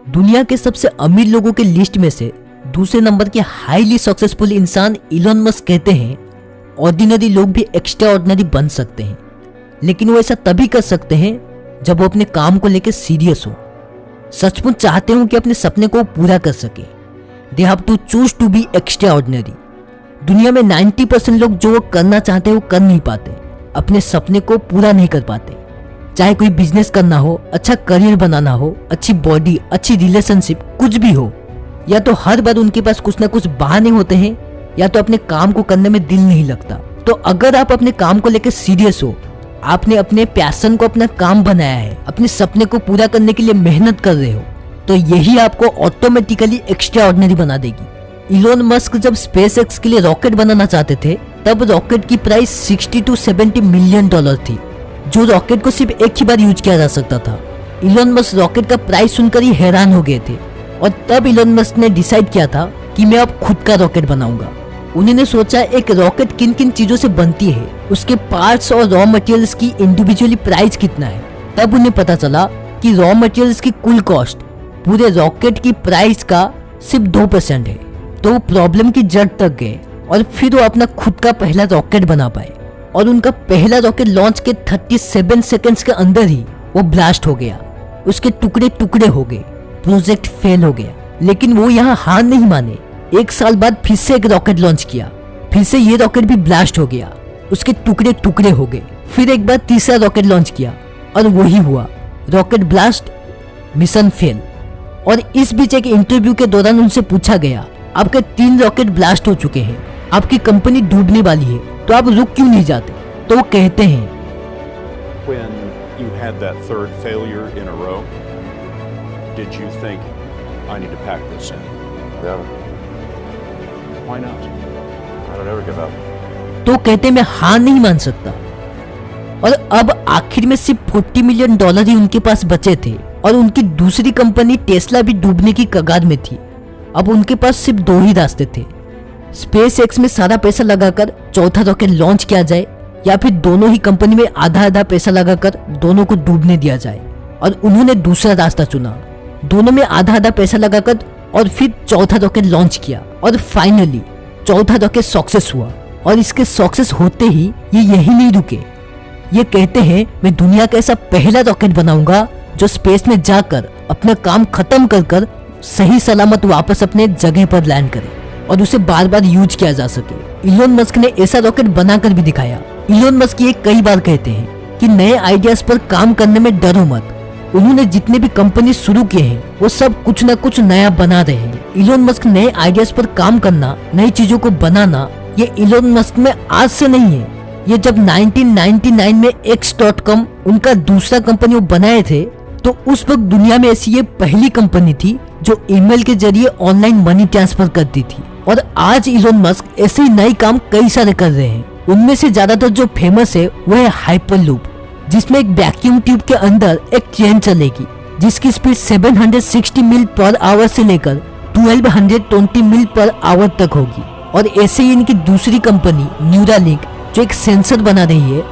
दुनिया के सबसे अमीर लोगों के लिस्ट में से दूसरे नंबर के हाईली सक्सेसफुल इंसान इलोन मस्क कहते हैं ऑर्डिनरी लोग भी एक्स्ट्रा ऑर्डिनरी बन सकते हैं, लेकिन वो ऐसा तभी कर सकते हैं जब वो अपने काम को लेकर सीरियस हो, सचमुच चाहते हो कि अपने सपने को पूरा कर सके। They have to choose to be extraordinary. दुनिया में 90% लोग जो वो करना चाहते हैं वो कर नहीं पाते, अपने सपने को पूरा नहीं कर पाते। चाहे कोई बिजनेस करना हो, अच्छा करियर बनाना हो, अच्छी बॉडी, अच्छी रिलेशनशिप, कुछ भी हो, या तो हर बार उनके पास कुछ ना कुछ बहाने होते हैं या तो अपने काम को करने में दिल नहीं लगता। तो अगर आप अपने काम को लेकर सीरियस हो, आपने अपने पैशन को अपना काम बनाया है, अपने सपने को पूरा करने के लिए मेहनत कर रहे हो, तो यही आपको ऑटोमेटिकली एक्स्ट्रा ऑर्डिनरी बना देगी। इलोन मस्क जब स्पेसएक्स के लिए रॉकेट बनाना चाहते थे तब रॉकेट की प्राइस 60 to 70 मिलियन डॉलर थी, जो रॉकेट को सिर्फ एक ही बार यूज किया जा सकता था। इलोन मस्क रॉकेट का प्राइस सुनकर ही हैरान हो गए थे और तब इलोन मस्क ने डिसाइड किया था कि मैं अब खुद का रॉकेट बनाऊंगा। उन्होंने सोचा एक रॉकेट किन किन चीजों से बनती है, उसके पार्ट्स और रॉ मटेरियल्स की इंडिविजुअली प्राइस कितना है। तब उन्हें पता चला कि रॉ मटेरियल्स की कुल कॉस्ट पूरे रॉकेट की प्राइस का सिर्फ 2% है। तो वो प्रॉब्लम की जड़ तक गए और फिर वो अपना खुद का पहला रॉकेट बना पाए और उनका पहला रॉकेट लॉन्च के 37 सेकंड्स के अंदर ही वो ब्लास्ट हो गया, उसके टुकड़े टुकड़े हो गए, प्रोजेक्ट फेल हो गया। लेकिन वो यहाँ हार नहीं माने, 1 साल बाद फिर से एक रॉकेट लॉन्च किया, फिर से ये रॉकेट भी ब्लास्ट हो गया, उसके टुकड़े टुकड़े हो गए। फिर एक बार तीसरा रॉकेट लॉन्च किया और वही हुआ, रॉकेट ब्लास्ट, मिशन फेल। और इस बीच एक इंटरव्यू के दौरान उनसे पूछा गया, आपके 3 रॉकेट ब्लास्ट हो चुके हैं, आपकी कंपनी डूबने वाली है, तो आप रुक क्यों नहीं जाते? तो वो कहते हैं, When you had that third failure in a row, did you think I need to pack this in? Never. Why not? I don't ever give up. तो कहते मैं हार नहीं मान सकता। और अब आखिर में सिर्फ $40 मिलियन ही उनके पास बचे थे और उनकी दूसरी कंपनी टेस्ला भी डूबने की कगार में थी। अब उनके पास सिर्फ 2 ही रास्ते थे, स्पेसएक्स में सारा पैसा लगाकर चौथा रॉकेट लॉन्च किया जाए या फिर दोनों ही कंपनी में आधा आधा पैसा लगाकर दोनों को डूबने दिया जाए। और उन्होंने दूसरा रास्ता चुना, दोनों में आधा आधा पैसा लगाकर और फिर चौथा रॉकेट लॉन्च किया और फाइनली चौथा रॉकेट सक्सेस हुआ। और इसके सक्सेस होते ही ये यही नहीं रुके, ये कहते हैं मैं दुनिया का ऐसा पहला रॉकेट बनाऊंगा जो स्पेस में जाकर अपना काम खत्म कर कर सही सलामत वापस अपने जगह पर लैंड करे और उसे बार बार यूज किया जा सके। इलोन मस्क ने ऐसा रॉकेट बनाकर भी दिखाया। इलोन मस्क ये कई बार कहते हैं कि नए आइडियाज पर काम करने में डरो मत। उन्होंने जितने भी कंपनी शुरू किए हैं वो सब कुछ न कुछ नया बना रहे हैं। इलोन मस्क नए आइडियाज पर काम करना, नई चीजों को बनाना, ये इलोन मस्क में आज से नहीं है। ये जब 1999 में X.com उनका दूसरा कंपनी वो बनाए थे तो उस वक्त दुनिया में ऐसी ये पहली कंपनी थी जो ईमेल के जरिए ऑनलाइन मनी ट्रांसफर करती थी। और आज इलोन मस्क ऐसे ही नए काम कई सारे कर रहे हैं। उनमें से ज्यादातर जो फेमस है वो है हाइपरलूप, जिसमें एक वैक्यूम ट्यूब के अंदर एक ट्रेन चलेगी जिसकी स्पीड 760 मील पर आवर से लेकर 1220 मील पर आवर तक होगी। और ऐसे ही इनकी दूसरी कंपनी न्यूरालिंक जो एक सेंसर बना रही है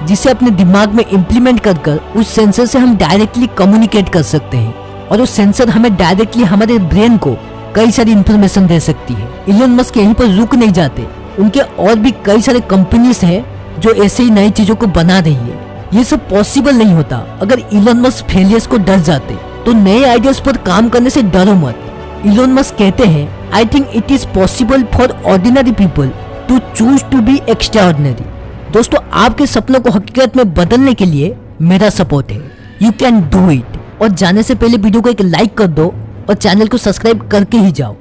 जिसे अपने दिमाग में इम्प्लीमेंट कर कर उस सेंसर से हम डायरेक्टली कम्युनिकेट कर सकते हैं और उस सेंसर हमें डायरेक्टली हमारे ब्रेन को कई सारी इंफॉर्मेशन दे सकती है। इलोन मस्क यहीं पर रुक नहीं जाते, उनके और भी कई सारे कंपनीज हैं जो ऐसे ही नई चीजों को बना रही है। ये सब पॉसिबल नहीं होता अगर इलोन मस्क फेलियर्स को डर जाते। तो नए आइडियाज पर काम करने से डरो मत। इलोन मस्क कहते हैं, I think it is possible for ordinary people to choose to be extraordinary. दोस्तों, आपके सपनों को हकीकत में बदलने के लिए मेरा सपोर्ट है, यू कैन डू इट। और जाने से पहले वीडियो को एक लाइक कर दो और चैनल को सब्सक्राइब करके ही जाओ।